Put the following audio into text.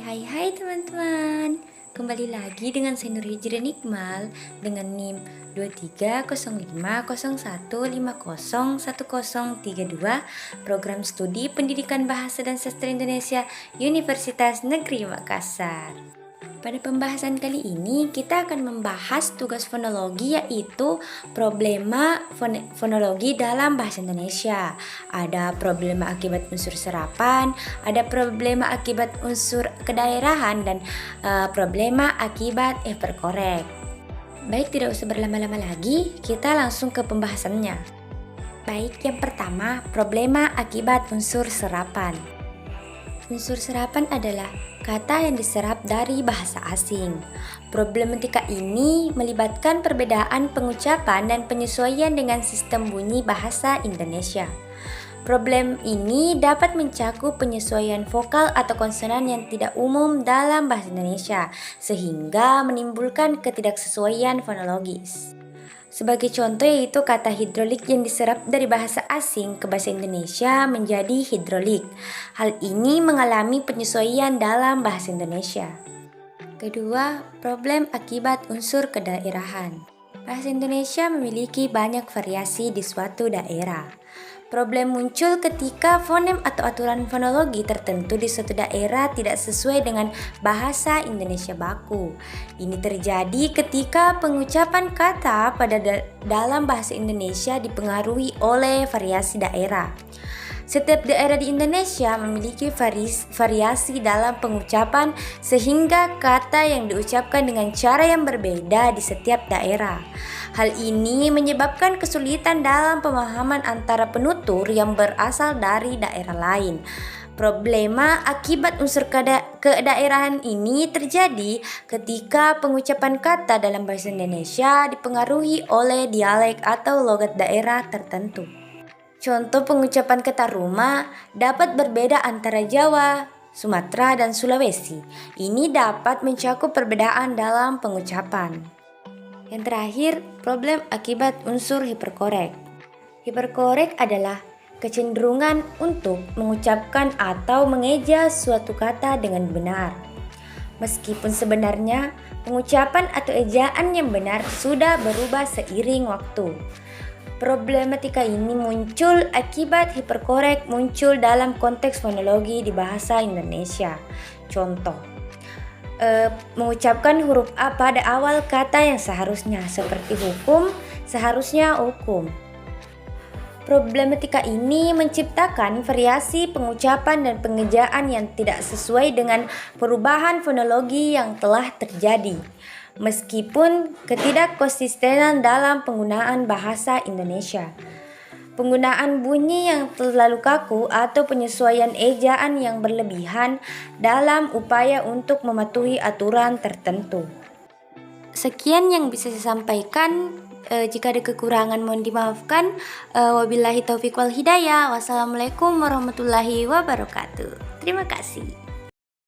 Hai teman-teman. Kembali lagi dengan saya Nur Hijrin Iqmal dengan NIM 230501501032 Program Studi Pendidikan Bahasa dan Sastra Indonesia Universitas Negeri Makassar. Pada pembahasan kali ini kita akan membahas tugas fonologi, yaitu problema fonologi dalam bahasa Indonesia. Ada problema akibat unsur serapan, ada problema akibat unsur kedaerahan, dan problema akibat hiperkorek. Baik, tidak usah berlama-lama lagi, kita langsung ke pembahasannya. Baik, yang pertama, problema akibat unsur serapan. Unsur serapan adalah kata yang diserap dari bahasa asing. Problematika ini melibatkan perbedaan pengucapan dan penyesuaian dengan sistem bunyi bahasa Indonesia. Problem ini dapat mencakup penyesuaian vokal atau konsonan yang tidak umum dalam bahasa Indonesia, sehingga menimbulkan ketidaksesuaian fonologis. Sebagai contoh yaitu kata hidrolik yang diserap dari bahasa asing ke bahasa Indonesia menjadi hidrolik. Hal ini mengalami penyesuaian dalam bahasa Indonesia. Kedua, problem akibat unsur kedaerahan. Bahasa Indonesia memiliki banyak variasi di suatu daerah. Problem muncul ketika fonem atau aturan fonologi tertentu di suatu daerah tidak sesuai dengan bahasa Indonesia baku. Ini terjadi ketika pengucapan kata pada dalam bahasa Indonesia dipengaruhi oleh variasi daerah. Setiap daerah di Indonesia memiliki variasi dalam pengucapan, sehingga kata yang diucapkan dengan cara yang berbeda di setiap daerah. Hal ini menyebabkan kesulitan dalam pemahaman antara penutur yang berasal dari daerah lain. Problema akibat unsur kedaerahan ini terjadi ketika pengucapan kata dalam bahasa Indonesia dipengaruhi oleh dialek atau logat daerah tertentu. Contoh pengucapan kata rumah dapat berbeda antara Jawa, Sumatera, dan Sulawesi. Ini dapat mencakup perbedaan dalam pengucapan. Yang terakhir, problem akibat unsur hiperkorek. Hiperkorek adalah kecenderungan untuk mengucapkan atau mengeja suatu kata dengan benar. Meskipun sebenarnya pengucapan atau ejaan yang benar sudah berubah seiring waktu. Problematika ini muncul akibat hiperkorek muncul dalam konteks fonologi di bahasa Indonesia. Contoh, mengucapkan huruf A pada awal kata yang seharusnya, seperti hukum, seharusnya hukum. Problematika ini menciptakan variasi pengucapan dan pengejaan yang tidak sesuai dengan perubahan fonologi yang telah terjadi. Meskipun ketidakkonsistenan dalam penggunaan bahasa Indonesia, penggunaan bunyi yang terlalu kaku atau penyesuaian ejaan yang berlebihan dalam upaya untuk mematuhi aturan tertentu. Sekian yang bisa saya sampaikan. Jika ada kekurangan mohon dimaafkan. Wabillahi taufiq wal hidayah. Wassalamualaikum warahmatullahi wabarakatuh. Terima kasih.